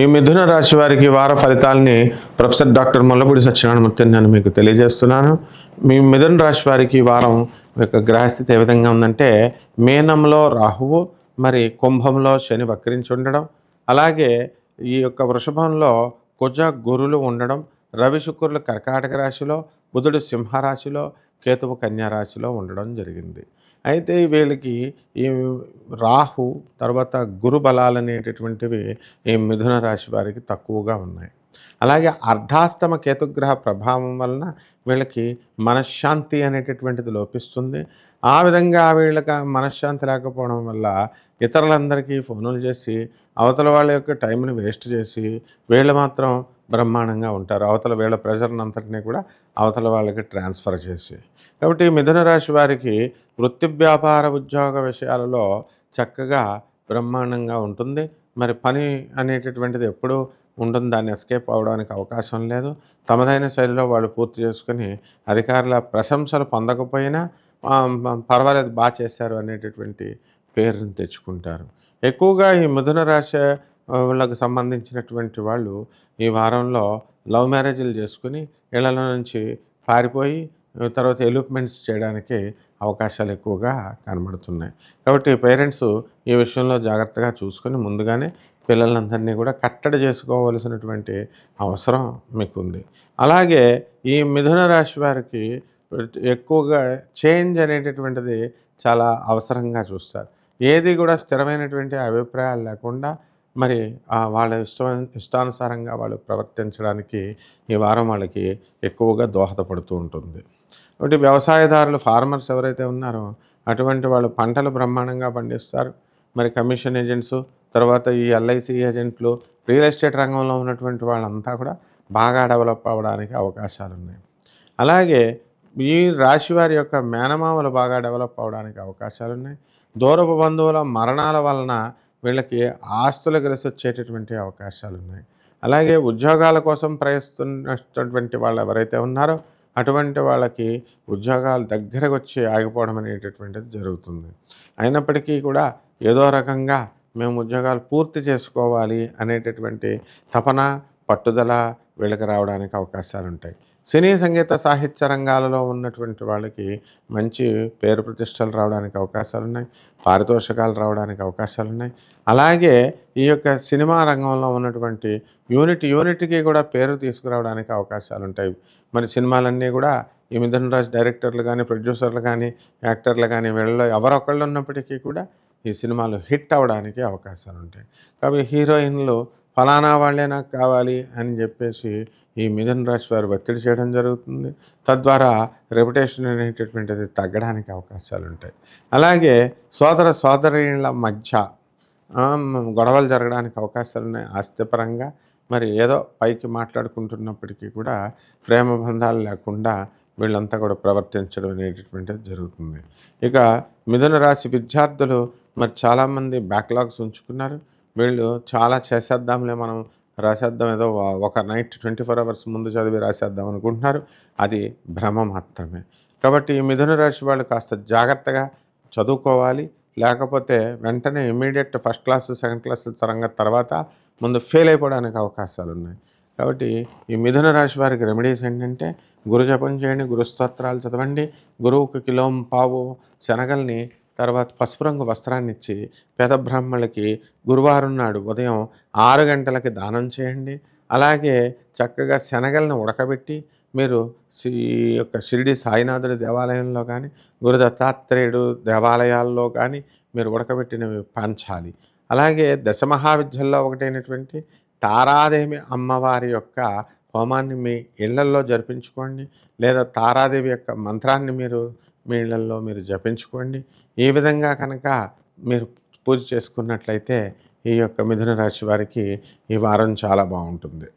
ఈ మిథున రాశి వారికి వార ఫలితాలని ప్రొఫెసర్ డాక్టర్ ముల్లపూడి సత్యనారాయణమూర్తి నేను మీకు తెలియజేస్తున్నాను. మీ మిథున రాశి వారికి వారం యొక్క గ్రహస్థితి ఏ విధంగా ఉందంటే, మీనంలో రాహువు, మరి కుంభంలో శని వక్రించి ఉండడం, అలాగే ఈ యొక్క వృషభంలో కుజ గురులు ఉండడం, రవి శుక్రులు కర్కాటక రాశిలో, బుధుడు సింహరాశిలో, కేతువు కన్యా రాశిలో ఉండడం జరిగింది. అయితే వీళ్ళకి ఈ రాహు తర్వాత గురు బలాలు అనేటటువంటివి ఈ మిథున రాశి వారికి తక్కువగా ఉన్నాయి. అలాగే అర్ధాష్టమ కేతుగ్రహ ప్రభావం వలన వీళ్ళకి మనశ్శాంతి అనేటటువంటిది లోపిస్తుంది. ఆ విధంగా వీళ్ళకి మనశ్శాంతి లేకపోవడం వల్ల ఇతరులందరికీ ఫోనులు చేసి అవతల వాళ్ళ యొక్క టైంని వేస్ట్ చేసి వీళ్ళు మాత్రం బ్రహ్మాండంగా ఉంటారు. అవతల వీళ్ళ ప్రెషర్ని అంతటినీ కూడా అవతల వాళ్ళకి ట్రాన్స్ఫర్ చేసి. కాబట్టి మిథున రాశి వారికి వృత్తి వ్యాపార ఉద్యోగ విషయాలలో చక్కగా బ్రహ్మాండంగా ఉంటుంది. మరి పని అనేటటువంటిది ఎప్పుడూ ఉంటుంది, దాన్ని ఎస్కేప్ అవ్వడానికి అవకాశం లేదు. తమదైన శైలిలో వాళ్ళు పూర్తి చేసుకొని అధికారుల ప్రశంసలు పొందకపోయినా పర్వాలేదు బాగా చేశారు అనేటటువంటి పేరుని తెచ్చుకుంటారు. ఎక్కువగా ఈ మిథున రాశి వాళ్ళకు సంబంధించినటువంటి వాళ్ళు ఈ వారంలో లవ్ మ్యారేజ్లు చేసుకుని ఇళ్లలో నుంచి పారిపోయి తర్వాత ఎలూప్మెంట్స్ చేయడానికి అవకాశాలు ఎక్కువగా కనబడుతున్నాయి. కాబట్టి పేరెంట్స్ ఈ విషయంలో జాగ్రత్తగా చూసుకొని ముందుగానే పిల్లలందరినీ కూడా కట్టడి చేసుకోవలసినటువంటి అవసరం మీకుంది. అలాగే ఈ మిథున రాశి వారికి ఎక్కువగా చేంజ్ అనేటటువంటిది చాలా అవసరంగా చూస్తారు. ఏది కూడా స్థిరమైనటువంటి అభిప్రాయాలు లేకుండా మరి వాళ్ళ ఇష్టానుసారంగా వాళ్ళు ప్రవర్తించడానికి ఈ వారం వాళ్ళకి ఎక్కువగా దోహదపడుతూ ఉంటుంది. కాబట్టి వ్యవసాయదారులు ఫార్మర్స్ ఎవరైతే ఉన్నారో అటువంటి వాళ్ళు పంటలు బ్రహ్మాండంగా పండిస్తారు. మరి కమిషన్ ఏజెంట్సు, తర్వాత ఈ ఎల్ఐసి ఏజెంట్లు, రియల్ ఎస్టేట్ రంగంలో ఉన్నటువంటి వాళ్ళంతా కూడా బాగా డెవలప్ అవ్వడానికి అవకాశాలు ఉన్నాయి. అలాగే ఈ రాశి వారి యొక్క మేనమామలు బాగా డెవలప్ అవ్వడానికి అవకాశాలు ఉన్నాయి. దూరపు బంధువుల మరణాల వలన వీళ్ళకి ఆస్తులు కలిసి వచ్చేటటువంటి అవకాశాలు ఉన్నాయి. అలాగే ఉద్యోగాల కోసం ప్రయత్నిస్తున్నటువంటి వాళ్ళు ఎవరైతే ఉన్నారో అటువంటి వాళ్ళకి ఉద్యోగాలు దగ్గరకు వచ్చి ఆగిపోవడం అనేటటువంటిది జరుగుతుంది. అయినప్పటికీ కూడా ఏదో రకంగా మేము ఉద్యోగాలు పూర్తి చేసుకోవాలి అనేటటువంటి తపన, పట్టుదల వీళ్ళకి రావడానికి అవకాశాలు ఉంటాయి. సినీ సంగీత సాహిత్య రంగాలలో ఉన్నటువంటి వాళ్ళకి మంచి పేరు ప్రతిష్టలు రావడానికి అవకాశాలు ఉన్నాయి. పారితోషికాలు రావడానికి అవకాశాలు ఉన్నాయి. అలాగే ఈ యొక్క సినిమా రంగంలో ఉన్నటువంటి యూనిట్కి కూడా పేరు తీసుకురావడానికి అవకాశాలు ఉంటాయి. మరి సినిమాలన్నీ కూడా ఈ మిథున రాశి డైరెక్టర్లు కానీ, ప్రొడ్యూసర్లు కానీ, యాక్టర్లు కానీ వీళ్ళలో ఎవరొకళ్ళు ఉన్నప్పటికీ కూడా ఈ సినిమాలు హిట్ అవ్వడానికి అవకాశాలు ఉంటాయి. కాబట్టి హీరోయిన్లు ఫలానా వాళ్ళే నాకు కావాలి అని చెప్పేసి ఈ మిథున రాశి వారు ఒత్తిడి చేయడం జరుగుతుంది. తద్వారా రెప్యుటేషన్ అనేటటువంటిది తగ్గడానికి అవకాశాలు ఉంటాయి. అలాగే సోదర సోదరీల మధ్య గొడవలు జరగడానికి అవకాశాలు ఉన్నాయి. ఆస్తిపరంగా మరి ఏదో పైకి మాట్లాడుకుంటున్నప్పటికీ కూడా ప్రేమ బంధాలు లేకుండా వీళ్ళంతా కూడా ప్రవర్తించడం అనేటటువంటిది జరుగుతుంది. ఇక మిథున రాశి విద్యార్థులు మరి చాలామంది బ్యాక్లాగ్స్ ఉంచుకున్నారు. వీళ్ళు చాలా చేసేద్దాంలే, మనం రాసేద్దాం, ఏదో ఒక నైట్ 24 అవర్స్ ముందు చదివి రాసేద్దాం అనుకుంటున్నారు. అది భ్రమ మాత్రమే. కాబట్టి ఈ మిథున రాశి వాళ్ళు కాస్త జాగ్రత్తగా చదువుకోవాలి. లేకపోతే వెంటనే immediate first class, second class తరంగతి తర్వాత ముందు ఫెయిల్ అయిపోవడానికి అవకాశాలు ఉన్నాయి. కాబట్టి ఈ మిథున రాశి వారికి రెమెడీస్ ఏంటంటే, గురు జపం చేయండి, గురు స్తోత్రాలు చదవండి, గురువుకు కిలోం పావు శనగల్ని తర్వాత పసుపు రంగు వస్త్రాన్ని ఇచ్చి పేద బ్రాహ్మణులకి గురువారం నాడు ఉదయం 6 గంటలకి దానం చేయండి. అలాగే చక్కగా శనగలను ఉడకబెట్టి మీరు ఈ యొక్క షిరిడి సాయినాథుడి దేవాలయంలో కానీ, గురు దత్తాత్రేయుడు దేవాలయాల్లో కానీ మీరు ఉడకబెట్టినవి పంచాలి. అలాగే దశమహావిద్యల్లో ఒకటైనటువంటి తారాదేవి అమ్మవారి యొక్క హోమాన్ని మీ ఇళ్లల్లో జరిపించుకోండి. లేదా తారాదేవి యొక్క మంత్రాన్ని మీరు మీ ఇళ్లల్లో మీరు జపించుకోండి. ఈ విధంగా కనుక మీరు పూజ చేసుకున్నట్లయితే ఈ యొక్క మిథున రాశి వారికి ఈ వారం చాలా బాగుంటుంది.